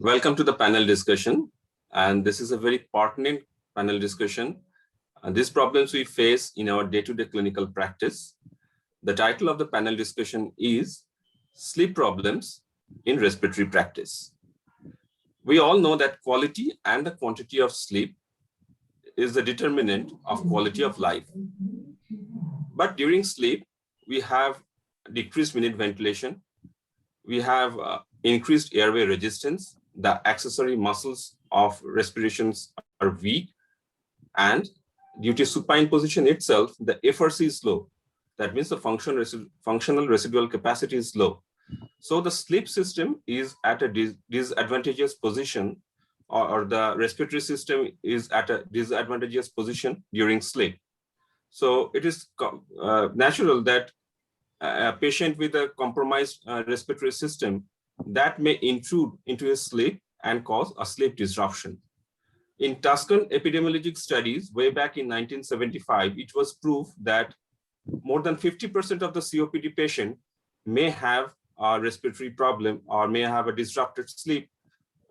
Welcome to the panel discussion. And this is a very pertinent panel discussion. These problems we face in our day-to-day clinical practice. The title of the panel discussion is Sleep Problems in Respiratory Practice. We all know that quality and the quantity of sleep is the determinant of quality of life. But during sleep, we have decreased minute ventilation. We have increased airway resistance. The accessory muscles of respirations are weak. And due to supine position itself, the FRC is low. That means the functional residual capacity is low. So the sleep system is at a disadvantageous position, or the respiratory system is at a disadvantageous position during sleep. So it is natural that a patient with a compromised respiratory system that may intrude into his sleep and cause a sleep disruption. In Tuscan epidemiologic studies way back in 1975, it was proved that more than 50% of the COPD patient may have a respiratory problem or may have a disrupted sleep,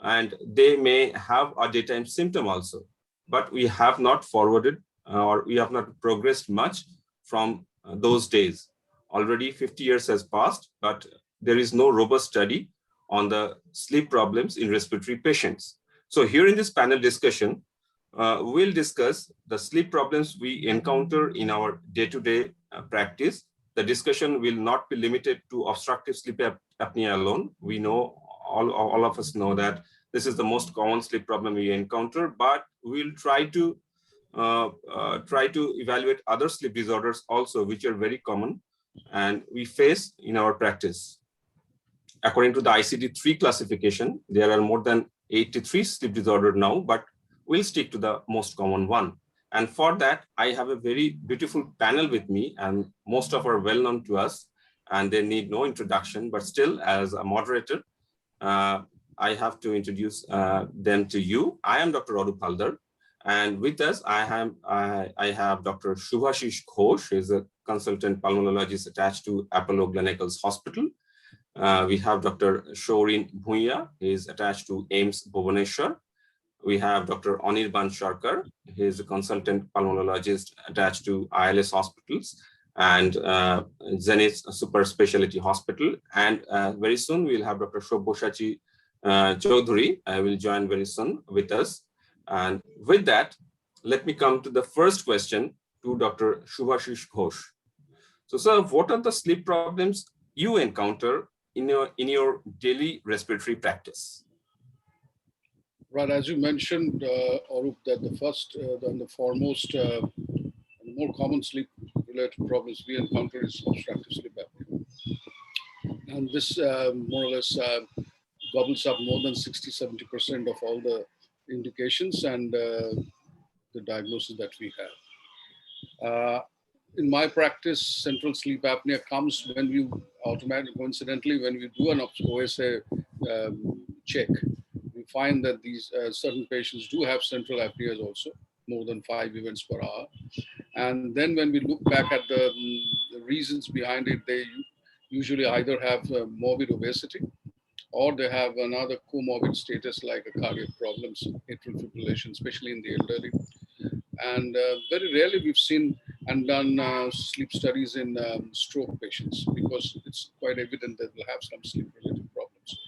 and they may have a daytime symptom also. But we have not forwarded or we have not progressed much from those days. Already 50 years has passed, but there is no robust study on the sleep problems in respiratory patients. So here in this panel discussion, we'll discuss the sleep problems we encounter in our day-to-day practice. The discussion will not be limited to obstructive sleep apnea alone. We know, all of us know that this is the most common sleep problem we encounter, but we'll try to evaluate other sleep disorders also, which are very common and we face in our practice. According to the ICD-3 classification, there are more than 83 sleep disorders now, but we'll stick to the most common one. And for that, I have a very beautiful panel with me, and most of are well known to us, and they need no introduction, but still as a moderator, I have to introduce them to you. I am Dr. Arup Haldar, and with us, I have Dr. Shubhashish Ghosh, who is a consultant pulmonologist attached to Apollo Gleneagles Hospital. We have Dr. Shorin Bhuiya, he is attached to AIIMS Bhubaneswar. We have Dr. Anirban Sharkar, he is a consultant pulmonologist attached to ILS hospitals and Zenith Super Specialty Hospital. And very soon we'll have Dr. Shobosachi Choudhury, will join very soon with us. And with that, let me come to the first question to Dr. Shubhashish Ghosh. So, sir, what are the sleep problems you encounter in your daily respiratory practice? Right, as you mentioned, Arup, that the first and the foremost and the more common sleep-related problems we encounter is obstructive sleep apnea. And this more or less gobbles up more than 60–70% of all the indications and the diagnosis that we have. In my practice, central sleep apnea comes when you coincidentally, when we do an OSA check, we find that these certain patients do have central apneas also, more than 5 events per hour. And then when we look back at the reasons behind it, they usually either have morbid obesity or they have another comorbid status like a cardiac problems, atrial fibrillation, especially in the elderly. And very rarely we've seen and done sleep studies in stroke patients because it's quite evident that they'll have some sleep-related problems.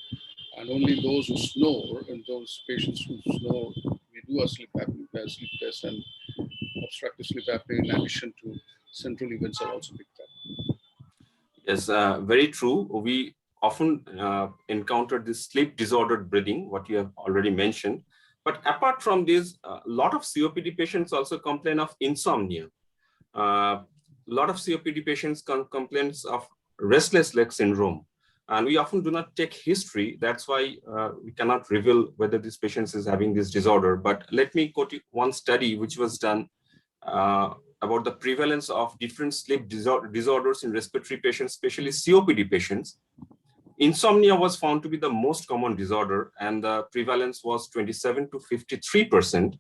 And only those who snore and those patients who snore, we do a sleep test, and obstructive sleep apnea in addition to central events are also picked up. Yes, very true. We often encounter this sleep disordered breathing, what you have already mentioned. But apart from this, a lot of COPD patients also complain of insomnia. A lot of COPD patients complain of restless leg syndrome. And we often do not take history. That's why we cannot reveal whether this patient is having this disorder. But let me quote one study which was done about the prevalence of different sleep disorders in respiratory patients, especially COPD patients. Insomnia was found to be the most common disorder, and the prevalence was 27 to 53%,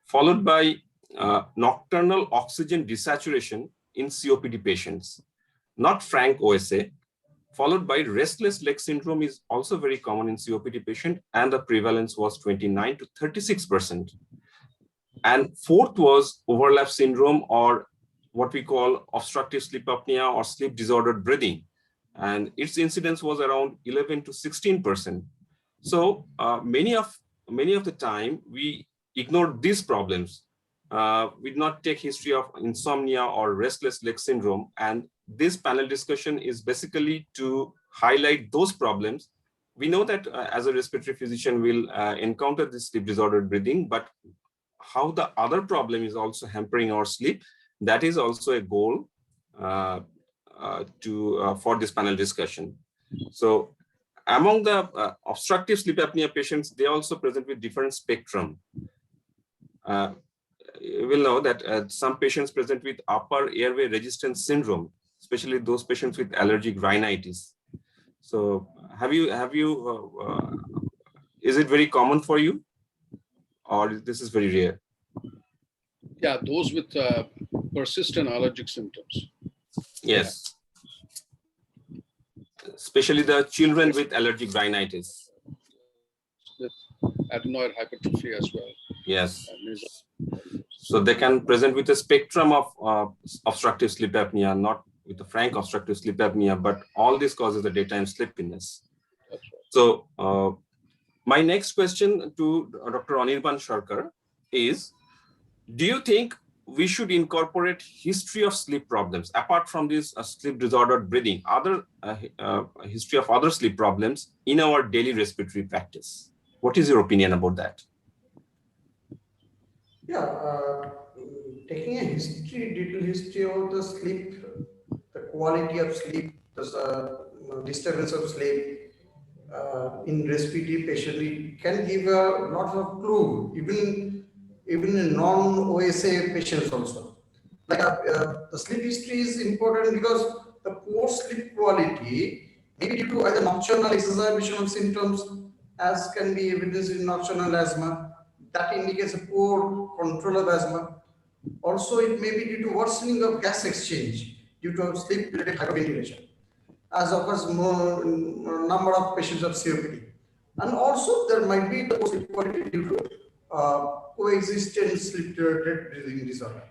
followed by nocturnal oxygen desaturation in COPD patients, not frank OSA, followed by restless leg syndrome is also very common in COPD patient, and the prevalence was 29 to 36%. And fourth was overlap syndrome, or what we call obstructive sleep apnea or sleep disordered breathing. And its incidence was around 11 to 16%. So many of the time we ignore these problems. We did not take history of insomnia or restless leg syndrome. And this panel discussion is basically to highlight those problems. We know that as a respiratory physician, we'll encounter this sleep disordered breathing, but how the other problem is also hampering our sleep, that is also a goal for this panel discussion. So among the obstructive sleep apnea patients, they also present with different spectrum. You will know that some patients present with upper airway resistance syndrome, especially those patients with allergic rhinitis. So is it very common for you, or this is very rare? Yeah, those with persistent allergic symptoms. Yes. Especially the children with allergic rhinitis. Adenoid hypertrophy as well. Yes. So they can present with a spectrum of obstructive sleep apnea, not with a frank obstructive sleep apnea, but all this causes the daytime sleepiness. That's right. So my next question to Dr. Anirban Sharkar is, do you think we should incorporate history of sleep problems apart from this sleep disordered breathing, other history of other sleep problems in our daily respiratory practice? What is your opinion about that? Yeah, taking a detailed history of the sleep, the quality of sleep, the disturbance of sleep in respiratory patient, it can give a lot of clue, even in non-OSA patients also. Like the sleep history is important because the poor sleep quality may be due to either nocturnal exacerbation of symptoms, as can be evidenced in nocturnal asthma. That indicates a poor control of asthma. Also, it may be due to worsening of gas exchange due to sleep-related hyperventilation, as occurs more number of patients of COPD. And also, there might be the sleep quality due to coexistent sleep-related breathing disorder.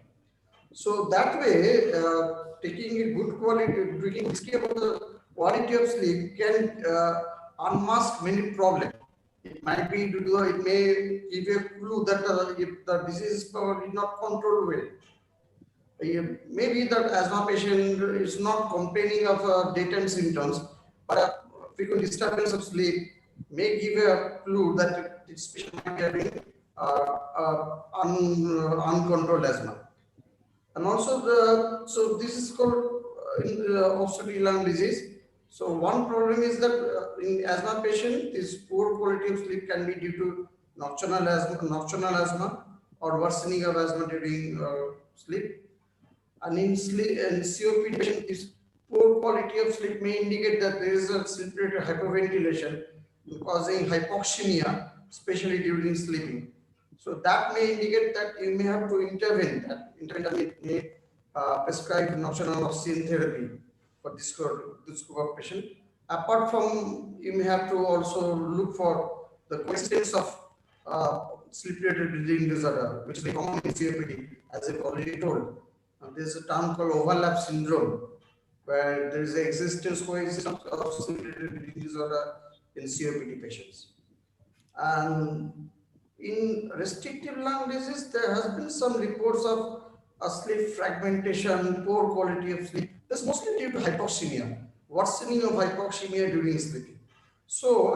So that way, taking a good quality, taking history about the quality of sleep can unmask many problems. It might be due to, it may give a clue that if the disease is probably not controlled well. Maybe that asthma patient is not complaining of daytime symptoms, but a frequent disturbance of sleep may give a clue that this patient might be having uncontrolled asthma. And also so this is called obstructive lung disease. So one problem is that in asthma patient, this poor quality of sleep can be due to nocturnal asthma or worsening of asthma during sleep. And in COPD patient, this poor quality of sleep may indicate that there is a sleep-related hyperventilation causing hypoxemia, especially during sleeping. So that may indicate that you may have to intervene. That intervention may prescribe nocturnal oxygen therapy for this group of patient. Apart from, you may have to also look for the coexistence of sleep-related breathing disorder, which is very common in COPD, as I've already told. There's a term called overlap syndrome, where there is an coexistence of sleep-related breathing disorder in COPD patients. And in restrictive lung disease, there has been some reports of sleep fragmentation, poor quality of sleep. That's mostly due to hypoxemia, worsening of hypoxemia during sleeping. So,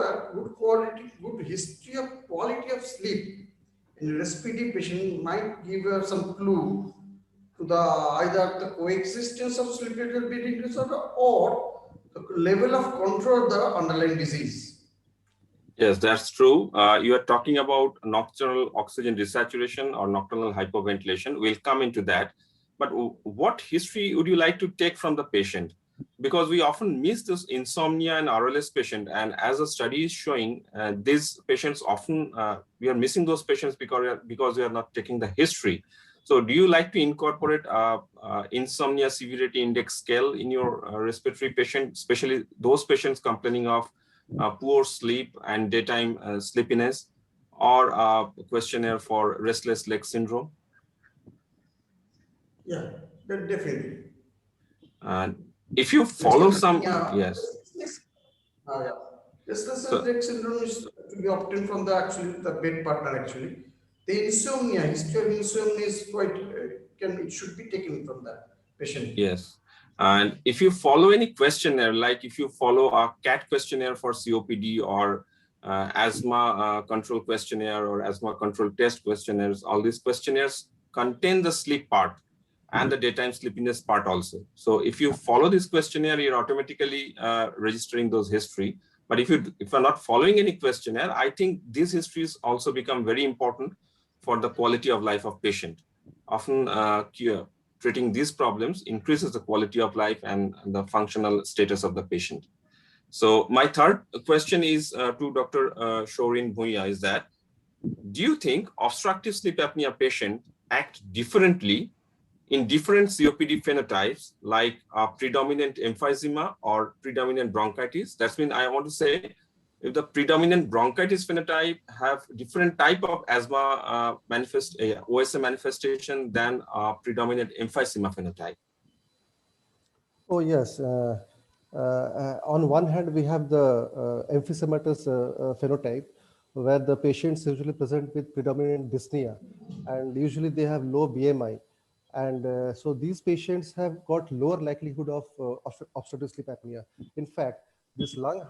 good history of quality of sleep in a respiratory patient might give some clue to the either the coexistence of sleep-related breathing disorder or the level of control of the underlying disease. Yes, that's true. You are talking about nocturnal oxygen desaturation or nocturnal hypoventilation. We'll come into that. But what history would you like to take from the patient? Because we often miss this insomnia and RLS patient. And as a study is showing, these patients often, we are missing those patients because we are not taking the history. So do you like to incorporate insomnia severity index scale in your respiratory patient, especially those patients complaining of poor sleep and daytime sleepiness, or a questionnaire for restless leg syndrome? Yeah, definitely. And if you follow Basically, some, yeah. yes. Yeah. Restless So leg syndrome is to be obtained from the actually the bed partner actually. The insomnia, history of insomnia is quite it should be taken from the patient. yes. And if you follow any questionnaire, like if you follow a CAT questionnaire for COPD or asthma control questionnaire or asthma control test questionnaires, all these questionnaires contain the sleep part and the daytime sleepiness part also. So if you follow this questionnaire, you're automatically registering those history. But if you're not following any questionnaire, I think these histories also become very important for the quality of life of patient. Often treating these problems increases the quality of life and the functional status of the patient. So my third question is to Dr. Shorin Bhuiya is that, do you think obstructive sleep apnea patients act differently in different COPD phenotypes, like predominant emphysema or predominant bronchitis? That's mean I want to say, if the predominant bronchitis phenotype have different type of asthma OSA manifestation than predominant emphysema phenotype. Oh, yes. On one hand, we have the emphysematous phenotype, where the patients usually present with predominant dyspnea, and usually they have low BMI. And so these patients have got lower likelihood of obstructive sleep apnea. In fact, this lung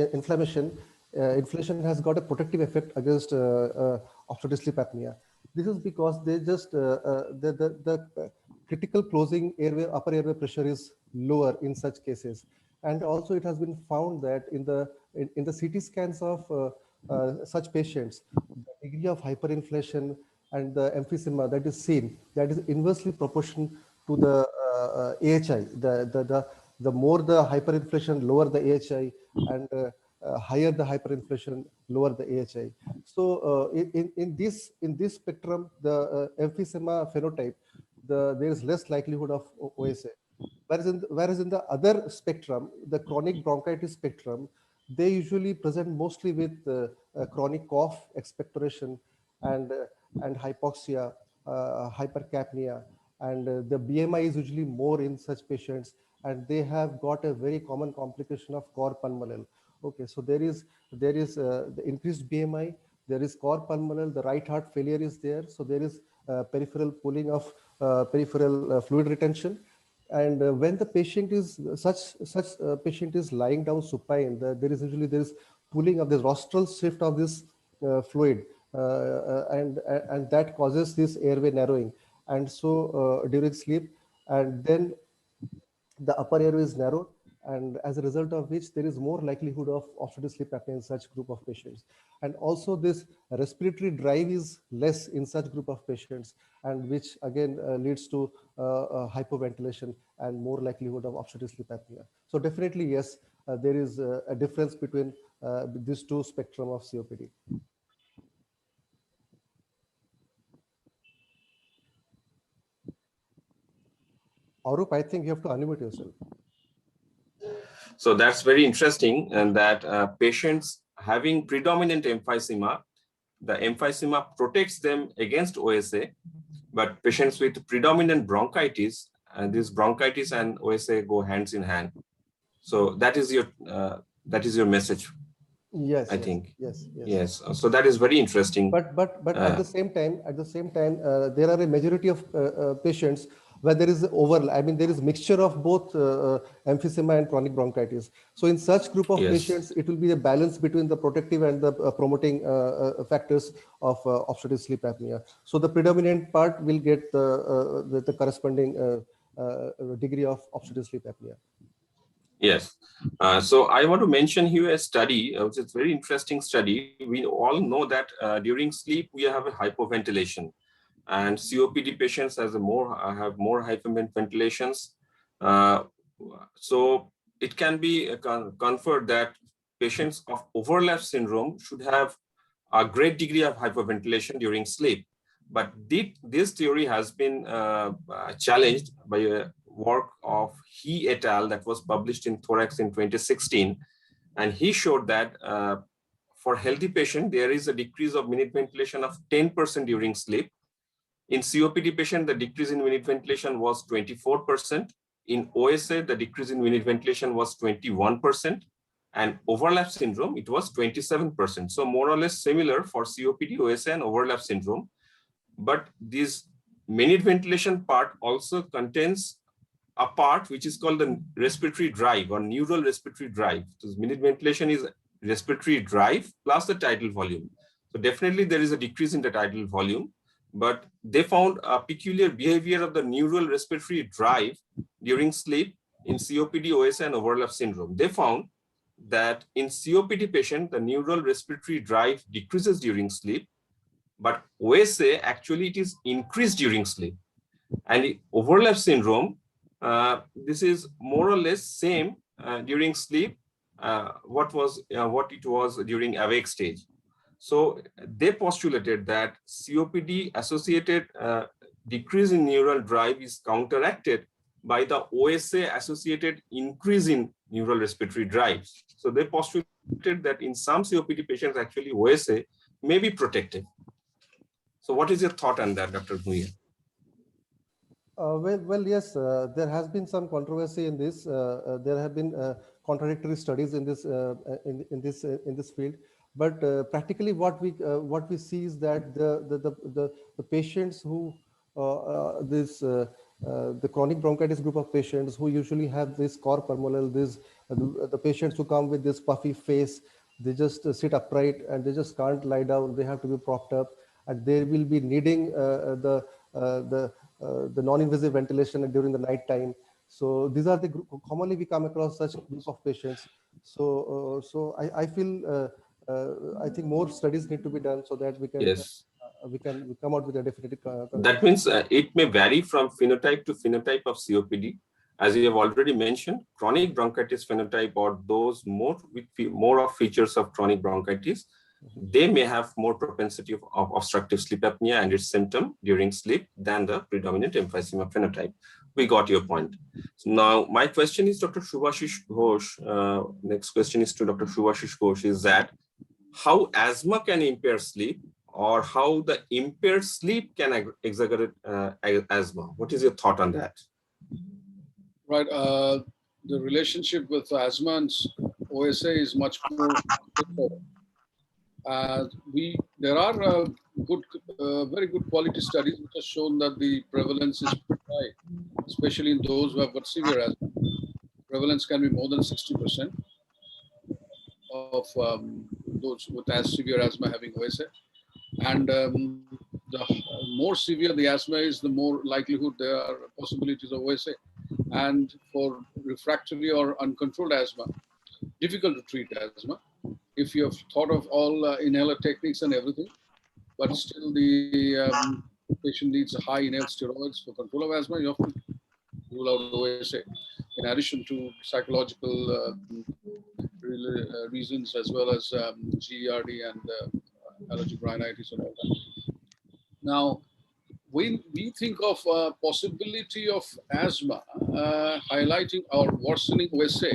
inflammation has got a protective effect against obstructive sleep apnea. This is because they just the critical closing airway, upper airway pressure is lower in such cases. And also it has been found that in the CT scans of such patients, the degree of hyperinflation and the emphysema that is seen, that is inversely proportional to the AHI. The more the hyperinflation, lower the AHI, and higher the hyperinflation, lower the AHI. So in this spectrum, the emphysema phenotype, there is less likelihood of OSA. Whereas in the other spectrum, the chronic bronchitis spectrum, they usually present mostly with chronic cough, expectoration, and hypoxia, hypercapnia, and the BMI is usually more in such patients, and they have got a very common complication of cor pulmonale. Okay, so there is the increased BMI, there is cor pulmonale, the right heart failure is there, so there is peripheral pooling of peripheral fluid retention. And when the patient is such patient is lying down supine, there is pooling of the rostral shift of this fluid, and that causes this airway narrowing. And so during sleep, and then the upper airway is narrowed, and as a result of which there is more likelihood of obstructive sleep apnea in such group of patients. And also this respiratory drive is less in such group of patients, and which again leads to hypoventilation and more likelihood of obstructive sleep apnea. So definitely, yes, there is a difference between these two spectrum of COPD. Aurup, I think you have to unmute yourself. So that's very interesting, and that patients having predominant emphysema, the emphysema protects them against OSA, but patients with predominant bronchitis, this bronchitis and OSA go hands in hand. So that is your message. Yes, I think. Yes. So that is very interesting. But at the same time, there are a majority of patients where there is overlap. I mean, there is mixture of both emphysema and chronic bronchitis. So in such group of patients, it will be a balance between the protective and the promoting factors of obstructive sleep apnea. So the predominant part will get the corresponding degree of obstructive sleep apnea. Yes. So I want to mention here a study, which is a very interesting study. We all know that during sleep, we have a hypoventilation, and COPD patients have more hyperventilations. So it can be conferred that patients of overlap syndrome should have a great degree of hyperventilation during sleep. But this theory has been challenged by a work of He et al. That was published in Thorax in 2016. And he showed that for healthy patient, there is a decrease of minute ventilation of 10% during sleep. In COPD patient, the decrease in minute ventilation was 24%. In OSA, the decrease in minute ventilation was 21%. And overlap syndrome, it was 27%. So more or less similar for COPD, OSA, and overlap syndrome. But this minute ventilation part also contains a part which is called the respiratory drive or neural respiratory drive. So minute ventilation is respiratory drive plus the tidal volume. So definitely there is a decrease in the tidal volume, but they found a peculiar behavior of the neural respiratory drive during sleep in COPD, OSA, and overlap syndrome. They found that in COPD patient, the neural respiratory drive decreases during sleep, but OSA actually it is increased during sleep. And in overlap syndrome, this is more or less same during sleep, what it was during awake stage. So they postulated that COPD associated decrease in neural drive is counteracted by the OSA associated increase in neural respiratory drive. So they postulated that in some COPD patients, actually OSA may be protective. So what is your thought on that, Dr. Bhuiya? Yes, there has been some controversy in this. There have been contradictory studies in this field. But practically, what we see is that the patients who the chronic bronchitis group of patients who usually have this cor pulmonale, the patients who come with this puffy face, they just sit upright and they just can't lie down. They have to be propped up, and they will be needing the non-invasive ventilation during the night time. So these are commonly we come across such groups of patients. So I feel I think more studies need to be done so that we can Yes. We come out with a definitive that means it may vary from phenotype to phenotype of COPD. As you have already mentioned, chronic bronchitis phenotype or those more of features of chronic bronchitis, they may have more propensity of obstructive sleep apnea and its symptom during sleep than the predominant emphysema phenotype. We got your point. So now my question is Dr. Shubhashish Ghosh. Next question is to Dr. Shubhashish Ghosh is that how asthma can impair sleep or how the impaired sleep can exaggerate asthma? What is your thought on that? Right. The relationship with asthma and OSA is much more straightforward. There are very good quality studies which have shown that the prevalence is pretty high, especially in those who have got severe asthma. Prevalence can be more than 60% of those with as severe asthma having OSA. And the more severe the asthma is, the more likelihood there are possibilities of OSA. And for refractory or uncontrolled asthma, difficult to treat asthma. If you have thought of all inhaler techniques and everything, but still the patient needs high inhaled steroids for control of asthma, you have to rule out OSA. In addition to psychological reasons as well as GERD and allergic rhinitis and all that. Now, when we think of possibility of asthma highlighting or worsening OSA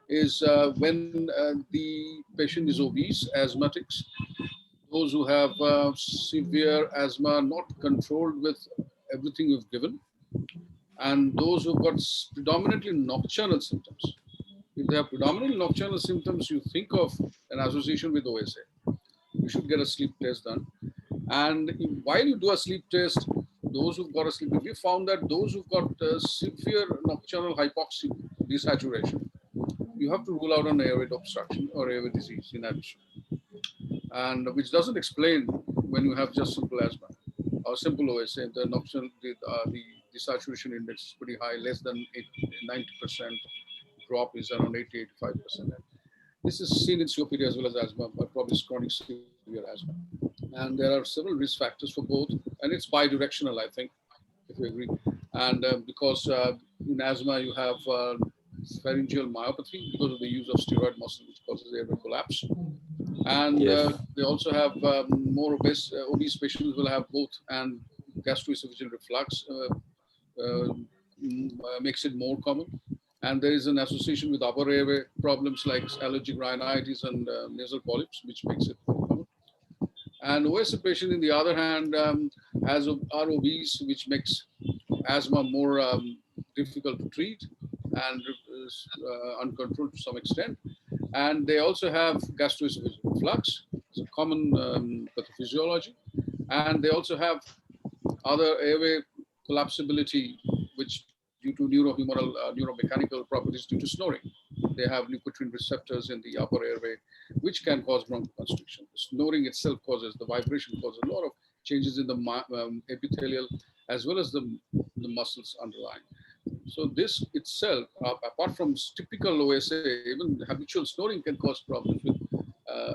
is when the patient is obese, asthmatics, those who have severe asthma not controlled with everything we've given, and those who've got predominantly nocturnal symptoms. If they have predominantly nocturnal symptoms, you think of an association with OSA. You should get a sleep test done. And while you do a sleep test, those who've got a sleep test, we found that those who've got severe nocturnal hypoxia, desaturation, you have to rule out an airway obstruction or airway disease in addition. And which doesn't explain when you have just simple asthma or simple OSA, the nocturnal, the desaturation index is pretty high, less than 90%. Drop is around 80-85%. This is seen in COPD as well as asthma, but probably chronic severe asthma. And there are several risk factors for both, and it's bidirectional, I think, if you agree. And because in asthma you have pharyngeal myopathy because of the use of steroid muscle, which causes airway collapse. And Yes. they also have more obese patients will have both, and gastroesophageal reflux makes it more common. And there is an association with upper airway problems like allergic rhinitis and nasal polyps, which makes it more common. And OSA patient, in the other hand, are obese, which makes asthma more difficult to treat and is uncontrolled to some extent. And they also have gastroesophageal reflux. It's a common pathophysiology. And they also have other airway collapsibility, which due to neurohumoral, neuromechanical properties due to snoring. They have leukotriene receptors in the upper airway, which can cause bronchoconstriction. The snoring itself causes, the vibration causes a lot of changes in the epithelial as well as the muscles underlying. So this itself, apart from typical OSA, even habitual snoring can cause problems with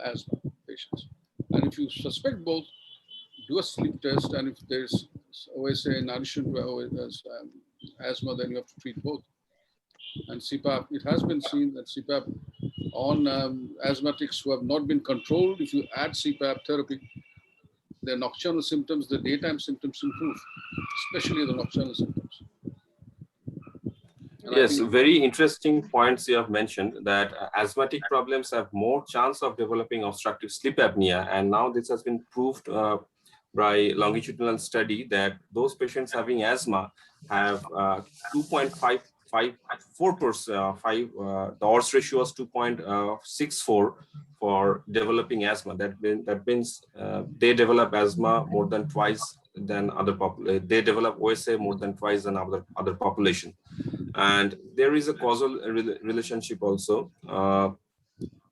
asthma patients. And if you suspect both, do a sleep test, and if there's OSA in addition to asthma, then you have to treat both. And CPAP, it has been seen that CPAP on asthmatics who have not been controlled, if you add CPAP therapy, their nocturnal symptoms, the daytime symptoms improve, especially the nocturnal symptoms. And Yes, very interesting points you have mentioned, that asthmatic problems have more chance of developing obstructive sleep apnea. And now this has been proved by longitudinal study that those patients having asthma have 2.54%, the odds ratio was 2.64 for developing asthma. That means they develop asthma more than twice than other population. They develop OSA more than twice than other population. And there is a causal relationship also.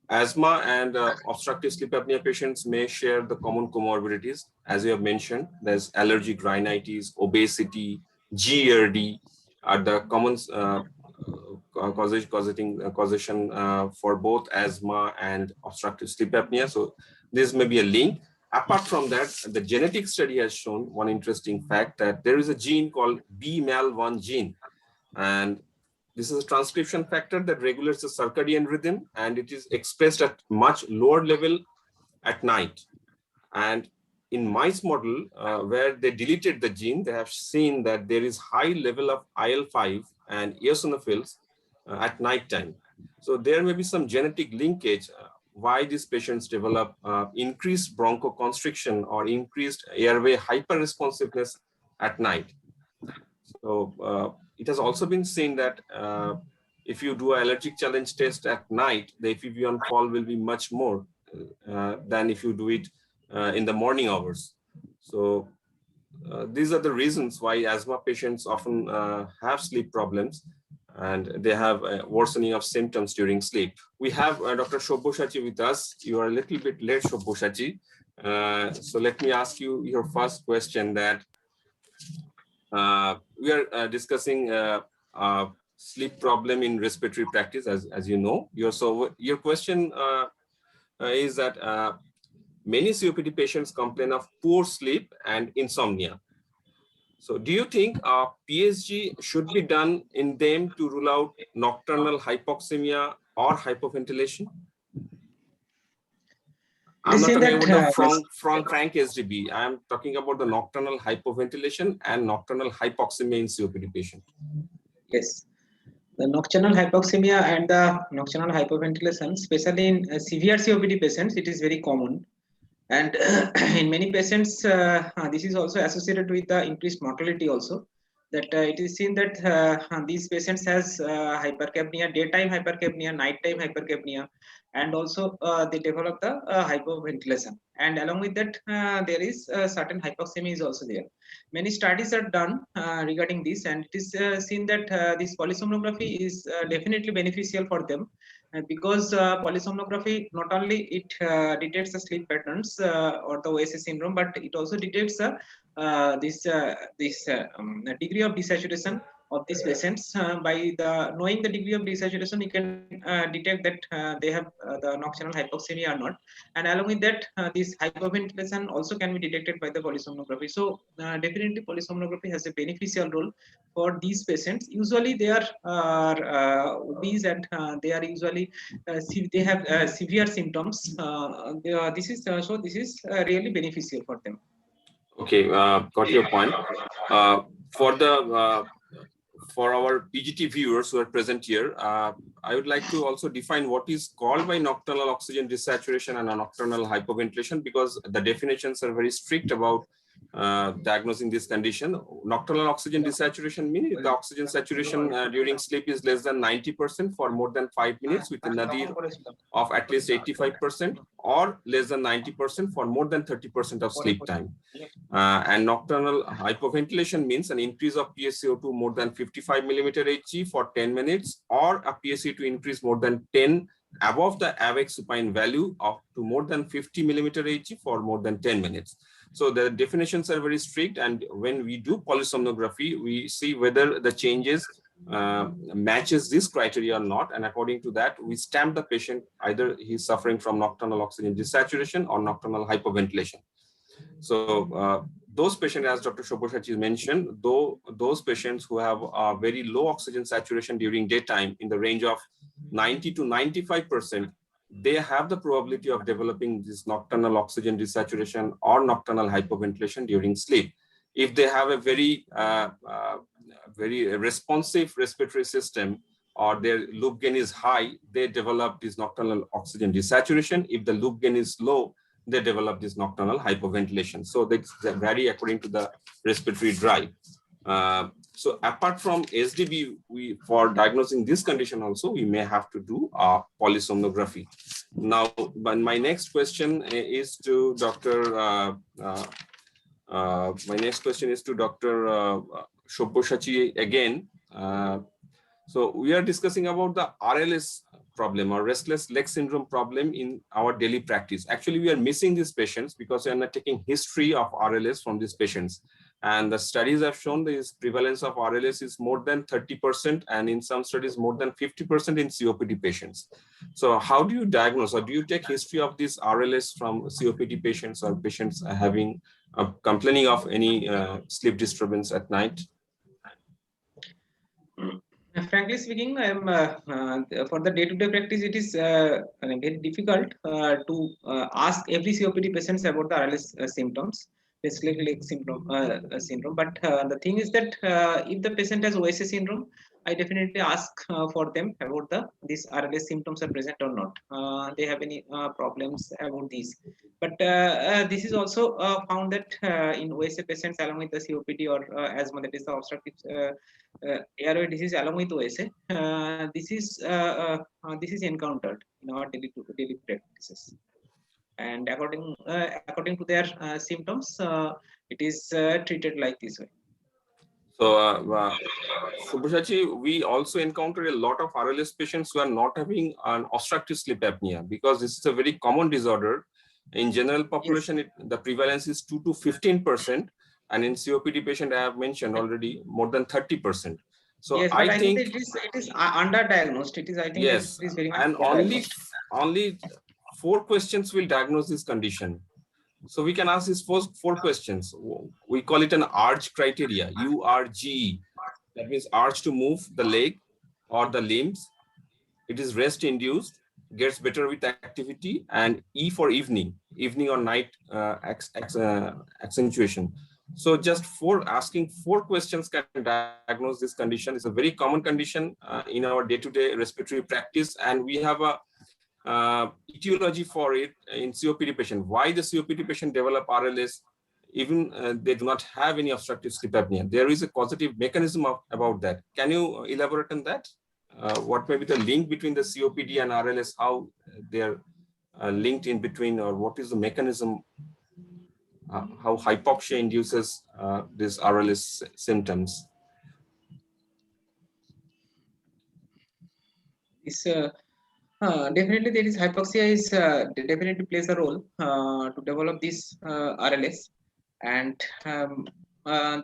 Asthma and obstructive sleep apnea patients may share the common comorbidities. As you have mentioned, there's allergic rhinitis, obesity, GERD are the common causation for both asthma and obstructive sleep apnea. So this may be a link. Apart from that, the genetic study has shown one interesting fact, that there is a gene called BMAL1 gene. And this is a transcription factor that regulates the circadian rhythm, and it is expressed at much lower level at night. And in mice model, where they deleted the gene, they have seen that there is high level of IL-5 and eosinophils at night time. So there may be some genetic linkage why these patients develop increased bronchoconstriction or increased airway hyperresponsiveness at night. So it has also been seen that if you do an allergic challenge test at night, the FEV1 fall will be much more than if you do it in the morning hours. So these are the reasons why asthma patients often have sleep problems, and they have a worsening of symptoms during sleep. We have Dr. Shobboshachi with us. You are a little bit late, Shobboshachi. So let me ask you your first question, that we are discussing sleep problem in respiratory practice, as you know. Your question is that many COPD patients complain of poor sleep and insomnia. So do you think PSG should be done in them to rule out nocturnal hypoxemia or hypoventilation? I'm not talking about the frank SDB. I'm talking about the nocturnal hypoventilation and nocturnal hypoxemia in COPD patient. Yes, the nocturnal hypoxemia and the nocturnal hypoventilation, especially in severe COPD patients, it is very common. And in many patients, this is also associated with the increased mortality also. That it is seen that these patients has hypercapnia, daytime hypercapnia, nighttime hypercapnia, and also they develop the hypoventilation. And along with that, there is certain hypoxemia is also there. Many studies are done regarding this, and it is seen that this polysomnography is definitely beneficial for them. Because polysomnography not only it detects the sleep patterns or the OSA syndrome, but it also detects the degree of desaturation of these patients. By the knowing the degree of desaturation, you can detect that they have the nocturnal hypoxemia or not. And along with that, this hyperventilation also can be detected by the polysomnography. So definitely polysomnography has a beneficial role for these patients. Usually they are obese and they are usually they have severe symptoms. This is really beneficial for them. Okay, got your point. Uh, for the for our PGT viewers who are present here, I would like to also define what is called by nocturnal oxygen desaturation and a nocturnal hypoventilation, because the definitions are very strict about diagnosing this condition. Nocturnal oxygen desaturation means the oxygen saturation during sleep is less than 90% for more than 5 minutes with a nadir of at least 85% or less than 90% for more than 30% of sleep time. And nocturnal hypoventilation means an increase of PaCO2 more than 55 millimeter Hg for 10 minutes, or a PaCO2 increase more than 10 above the awake supine value of to more than 50 millimeter Hg for more than 10 minutes. So the definitions are very strict, and when we do polysomnography, we see whether the changes matches this criteria or not, and according to that, we stamp the patient either he's suffering from nocturnal oxygen desaturation or nocturnal hypoventilation. So those patients, as Dr. Shobosachi mentioned, though those patients who have a very low oxygen saturation during daytime in the range of 90 to 95%, they have the probability of developing this nocturnal oxygen desaturation or nocturnal hypoventilation during sleep. If they have a very responsive respiratory system, or their loop gain is high, they develop this nocturnal oxygen desaturation. If the loop gain is low, they develop this nocturnal hypoventilation. So they vary according to the respiratory drive. So apart from SDB, for diagnosing this condition also, we may have to do polysomnography. Now, my next question is to Dr. Shobosachi again. So we are discussing about the RLS problem, or restless leg syndrome problem, in our daily practice. Actually, we are missing these patients because we are not taking history of RLS from these patients. And the studies have shown the prevalence of RLS is more than 30%, and in some studies more than 50% in COPD patients. So how do you diagnose, or do you take history of this RLS from COPD patients or patients having complaining of any sleep disturbance at night? Frankly speaking, I am for the day-to-day practice, it is very difficult to ask every COPD patients about the RLS symptoms, basically leg syndrome. But the thing is that if the patient has OSA syndrome, I definitely ask for them about these RLS symptoms are present or not. They have any problems about these. But this is also found that in OSA patients, along with the COPD or asthma, that is the obstructive airway disease along with OSA, this is encountered in our daily practices. And according to their symptoms, it is treated like this way. So, Shobosachi, we also encounter a lot of RLS patients who are not having an obstructive sleep apnea, because this is a very common disorder. In general population, yes, the prevalence is 2 to 15%, and in COPD patient, I have mentioned already, more than 30%. So yes, but I think it is underdiagnosed. It is, I think, yes, it is very much, and only 4 questions will diagnose this condition. So we can ask these first 4 questions. We call it an URGE criteria, URGE. That means urge to move the leg or the limbs. It is rest induced, gets better with activity, and E for evening or night accentuation. So just asking 4 questions can diagnose this condition. It's a very common condition in our day-to-day respiratory practice, and we have a etiology for it in COPD patient. Why the COPD patient develop RLS, even they do not have any obstructive sleep apnea? There is a causative mechanism about that. Can you elaborate on that? What may be the link between the COPD and RLS, how they're linked in between, or what is the mechanism, how hypoxia induces these RLS symptoms? It's definitely there is hypoxia is definitely plays a role to develop this RLS, and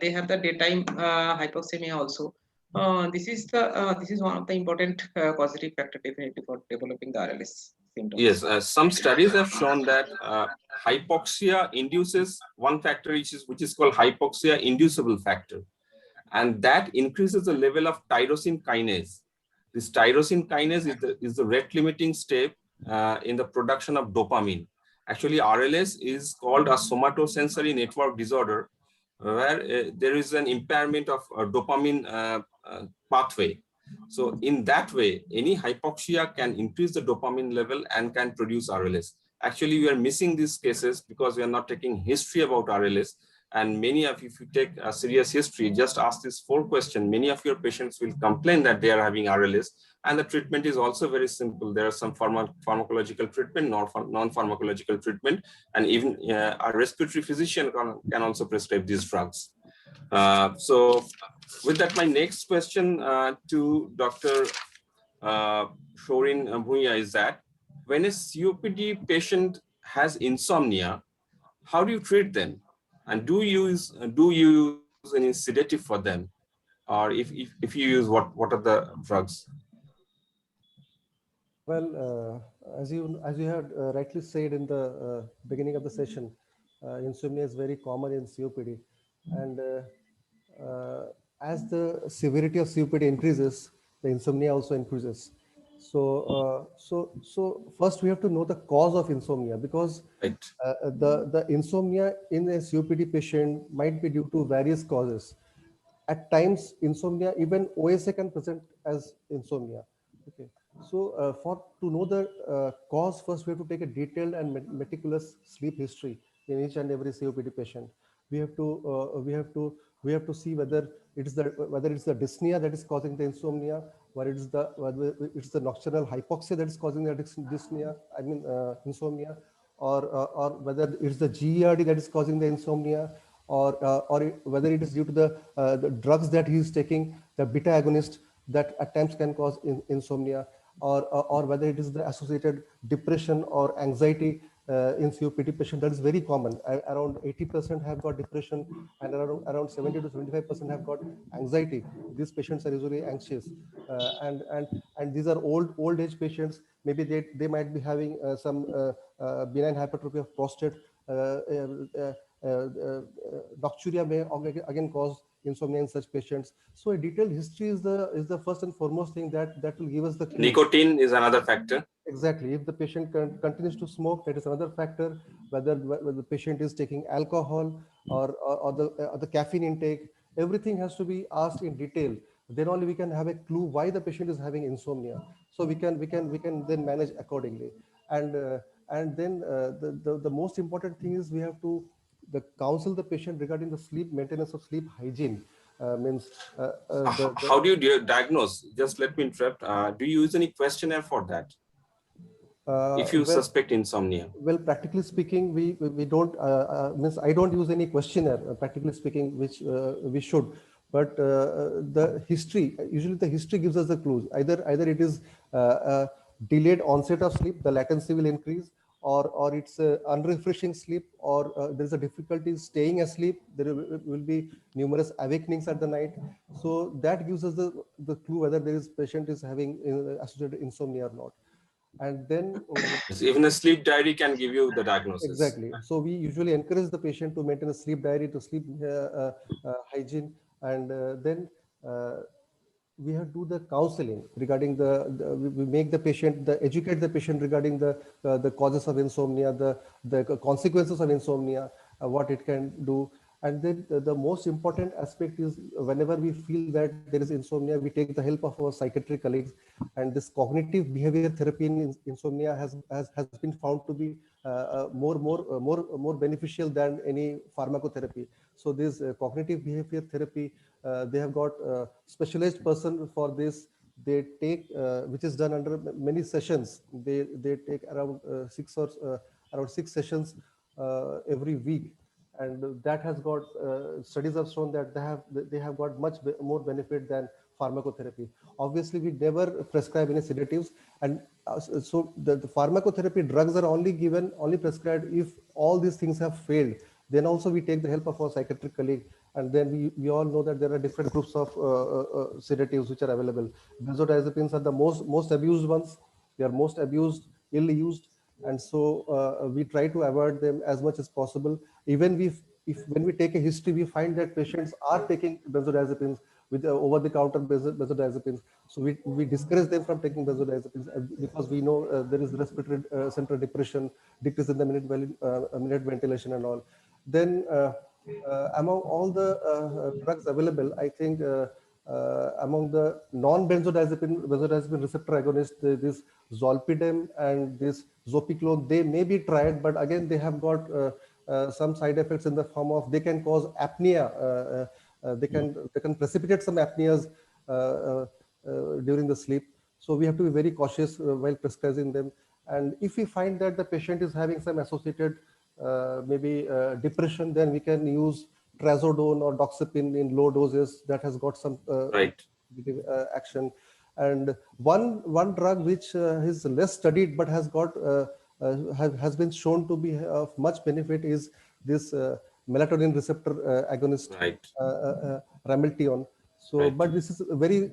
they have the daytime hypoxemia also. This is one of the important causative factor definitely for developing the RLS symptoms. Yes, some studies have shown that hypoxia induces one factor which is called hypoxia inducible factor, and that increases the level of tyrosine kinase. This tyrosine kinase is the rate limiting step in the production of dopamine. Actually, RLS is called a somatosensory network disorder, where there is an impairment of dopamine pathway. So in that way, any hypoxia can increase the dopamine level and can produce RLS. Actually, we are missing these cases because we are not taking history about RLS. And many of you, if you take a serious history, just ask this 4 questions, many of your patients will complain that they are having RLS. And the treatment is also very simple. There are some pharmacological treatment, non-pharmacological treatment, and even a respiratory physician can also prescribe these drugs. So with that, my next question to Dr. Shorin Bhuya is that when a COPD patient has insomnia, how do you treat them? And do you use any sedative for them? Or if you use, what are the drugs? Well, as you had rightly said in the beginning of the session, insomnia is very common in COPD, and as the severity of COPD increases, the insomnia also increases. So first we have to know the cause of insomnia, because Right. the insomnia in a COPD patient might be due to various causes. At times, insomnia, even OSA can present as insomnia. Okay. So to know the cause, first we have to take a detailed and meticulous sleep history in each and every COPD patient. We have to see whether it's the dyspnea that is causing the insomnia, whether it's the nocturnal hypoxia that is causing the dyspnea, insomnia, or whether it's the GERD that is causing the insomnia, or whether it is due to the drugs that he is taking, the beta agonist that at times can cause insomnia, or whether it is the associated depression or anxiety in COPD patient. That is very common. Around 80% have got depression, and around 70 to 75% have got anxiety. These patients are usually anxious, and these are old age patients. Maybe they might be having some benign hypertrophy of prostate. Nocturia may again cause insomnia in such patients. So a detailed history is the first and foremost thing that will give us the clue. Nicotine is another factor. Exactly. If the patient continues to smoke, that is another factor. Whether the patient is taking alcohol or the caffeine intake, everything has to be asked in detail. Then only we can have a clue why the patient is having insomnia. So we can then manage accordingly. And then the most important thing is we have to counsel the patient regarding the maintenance of sleep hygiene. How do you diagnose? Just let me interrupt. Do you use any questionnaire for that? If you suspect insomnia? Well, practically speaking, we don't, I don't use any questionnaire, practically speaking, which we should. But usually the history gives us the clues. Either it is delayed onset of sleep, the latency will increase, or it's unrefreshing sleep, or there's a difficulty staying asleep. There will be numerous awakenings at the night. So that gives us the clue whether patient is having associated insomnia or not. And then even a sleep diary can give you the diagnosis. Exactly. So we usually encourage the patient to maintain a sleep diary, to sleep hygiene, and then we have to do the counseling regarding we make the patient, educate the patient regarding the causes of insomnia, the consequences of insomnia, what it can do. And then the most important aspect is whenever we feel that there is insomnia, we take the help of our psychiatric colleagues. And this cognitive behavior therapy in insomnia has been found to be more beneficial than any pharmacotherapy. So this cognitive behavior therapy, they have got a specialized person for this. They take, which is done under many sessions. They take around around 6 sessions every week. And that has got studies have shown that they have got much more benefit than pharmacotherapy. Obviously, we never prescribe any sedatives, and so the pharmacotherapy drugs are only prescribed if all these things have failed. Then also we take the help of our psychiatric colleague, And then we all know that there are different groups of sedatives which are available. Benzodiazepines are the most abused ones. They are most abused, ill used, and so we try to avoid them as much as possible. Even if when we take a history, we find that patients are taking benzodiazepines with over-the-counter benzodiazepines. So we discourage them from taking benzodiazepines because we know there is respiratory central depression, decrease in the minute ventilation and all. Then among all the drugs available, I think among the benzodiazepine receptor agonists, this zolpidem and this zopiclone, they may be tried, but again they have got some side effects in the form of they can cause apnea. They can precipitate some apneas during the sleep. So we have to be very cautious while prescribing them. And if we find that the patient is having some associated maybe depression, then we can use trazodone or doxepin in low doses that has got some Right. action. And one drug which is less studied but has got has been shown to be of much benefit is this melatonin receptor agonist, Right. Ramelteon. So, Right. but this is very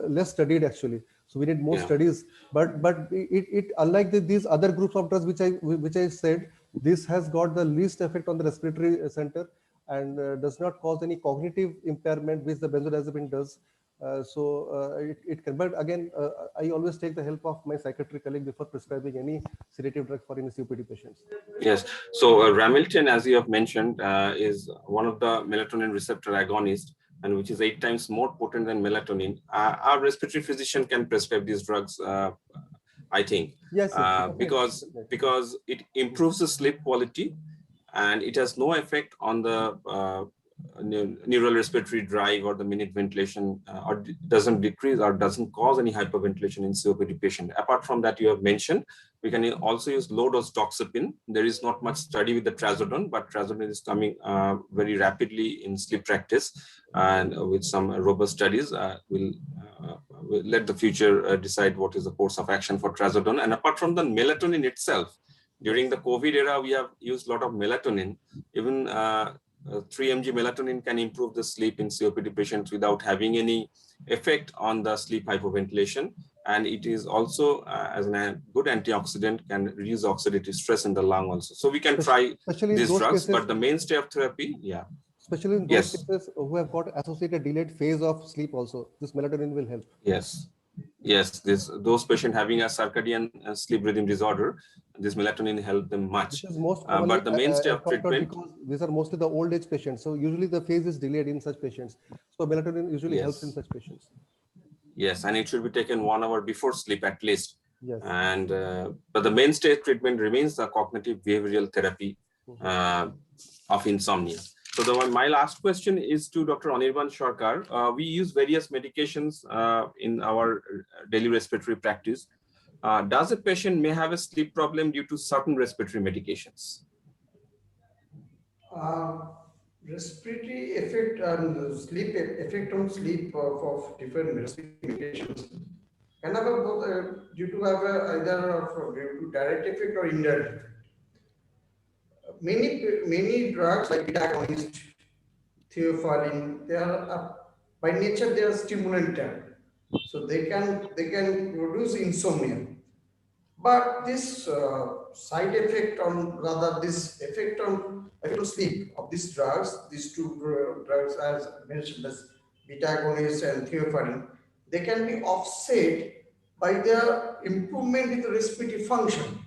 less studied actually. So we need more studies. But it unlike these other groups of drugs which I said, this has got the least effect on the respiratory center and does not cause any cognitive impairment which the benzodiazepine does. It can, but again, I always take the help of my psychiatric colleague before prescribing any sedative drug for any COPD patients. Yes. So Ramelteon, as you have mentioned, is one of the melatonin receptor agonists, and which is 8 times more potent than melatonin. Our respiratory physician can prescribe these drugs, I think, yes, because it improves the sleep quality, and it has no effect on the neural respiratory drive or the minute ventilation, or doesn't decrease or doesn't cause any hyperventilation in COPD patient. Apart from that, you have mentioned, we can also use low dose doxepin. There is not much study with the trazodone, but trazodone is coming very rapidly in sleep practice, and with some robust studies, we'll let the future decide what is the course of action for trazodone. And apart from the melatonin itself, during the COVID era, we have used a lot of melatonin. Even 3 mg melatonin can improve the sleep in COPD patients without having any effect on the sleep hypoventilation. And it is also, as a good antioxidant, can reduce oxidative stress in the lung also. So we can try these drugs, but the mainstay of therapy, especially in those cases who have got associated delayed phase of sleep also, this melatonin will help. Yes, those patients having a circadian sleep rhythm disorder, this melatonin help them much. This is most commonly but the mainstay of treatment, because these are mostly the old age patients. So usually the phase is delayed in such patients. So melatonin usually helps in such patients. Yes, and it should be taken 1 hour before sleep at least. Yes. And but the mainstay treatment remains the cognitive behavioral therapy of insomnia. So my last question is to Dr. Anirban Sarkar. We use various medications in our daily respiratory practice. Does a patient may have a sleep problem due to certain respiratory medications? Respiratory effect and sleep effect on sleep of different respiratory medications can have both due to have either due to direct effect or indirect effect. Many drugs like beta agonist, theophylline, they are by nature they are stimulant type, so they can produce insomnia. But this side effect on rather this effect on sleep of these drugs, these two drugs as mentioned as beta agonist and theophylline, they can be offset by their improvement in the respiratory function.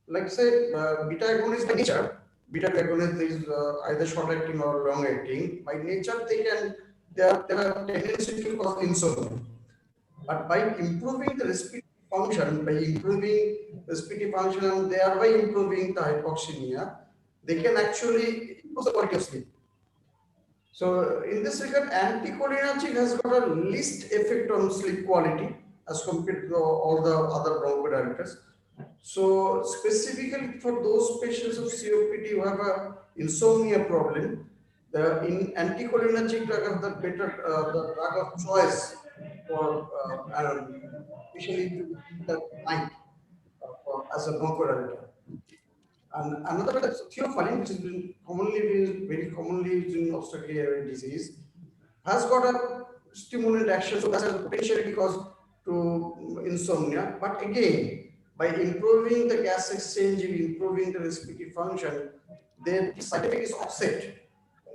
Like say beta agonist by nature, beta agonist is either short acting or long acting. By nature, they have a tendency to cause insomnia. But by improving the respiratory function, and thereby improving the hypoxemia, they can actually improve the quality of sleep. So in this regard, anticholinergic has got a least effect on sleep quality as compared to all the other bronchodilators. So specifically for those patients of COPD who have a insomnia problem, the anticholinergic drug of the the drug of choice for especially to the night as a bronchodilator. And another is theophylline, which is very commonly used in obstructive airway disease, has got a stimulant action, so that has potentially cause to insomnia. But again, by improving the gas exchange, improving the respiratory function, the side effect is offset.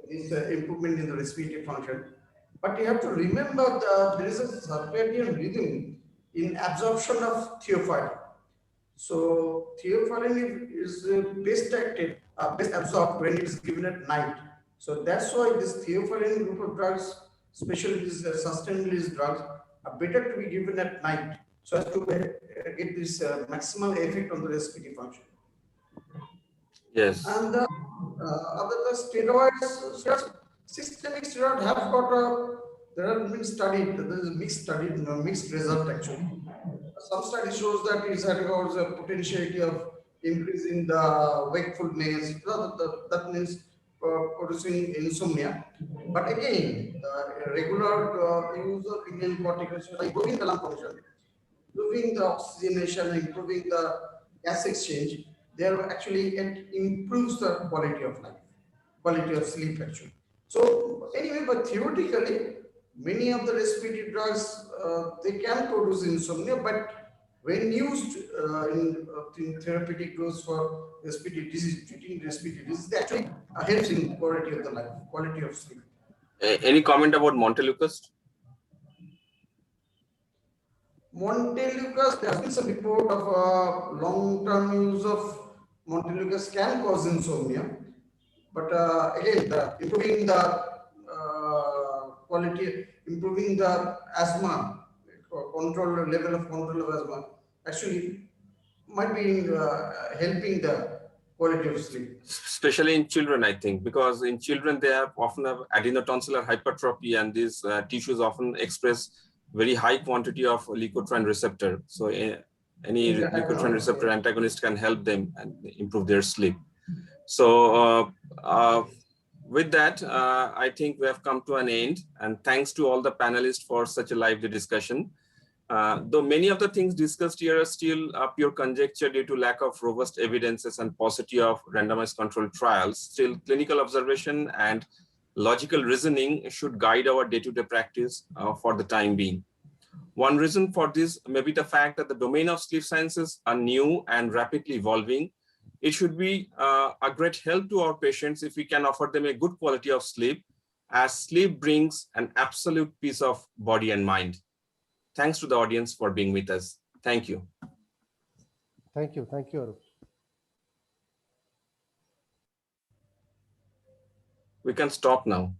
This improvement in the respiratory function. But you have to remember that there is a circadian rhythm in absorption of theophylline. So theophylline is best acted, best absorbed when it is given at night. So that's why this theophylline group of drugs, especially these sustained release drugs, are better to be given at night, so as to get this maximal effect on the respiratory function. Yes. And the other steroids, systemic steroids have got a, there have been studied, there is a mixed result actually. Some study shows that it has got a potentiality of increasing the wakefulness, that means producing insomnia. But again, regular use of inhaled corticosteroids, improving the lung function, improving the oxygenation, improving the gas exchange, it improves the quality of life, quality of sleep actually. So anyway, but theoretically, many of the respiratory drugs, they can produce insomnia, but when used in therapeutic dose for respiratory disease, treating respiratory disease, they actually helps in quality of the life, quality of sleep. Any comment about Montelukast? Montelukast, there has been some report of long-term use of Montelukast can cause insomnia, but again, improving the quality, improving the asthma, level of control of asthma, actually might be helping the quality of sleep. Especially in children, I think, because in children they often have adenotonsillar hypertrophy, and these tissues often express very high quantity of leukotriene receptor. So any leukotriene receptor antagonist can help them and improve their sleep. So with that, I think we have come to an end, and thanks to all the panelists for such a lively discussion. Though many of the things discussed here are still pure conjecture due to lack of robust evidences and paucity of randomized controlled trials, still clinical observation and logical reasoning should guide our day-to-day practice for the time being. One reason for this may be the fact that the domain of sleep sciences are new and rapidly evolving. It should be a great help to our patients if we can offer them a good quality of sleep, as sleep brings an absolute peace of body and mind. Thanks to the audience for being with us. Thank you. Thank you. Thank you, Arup. We can stop now.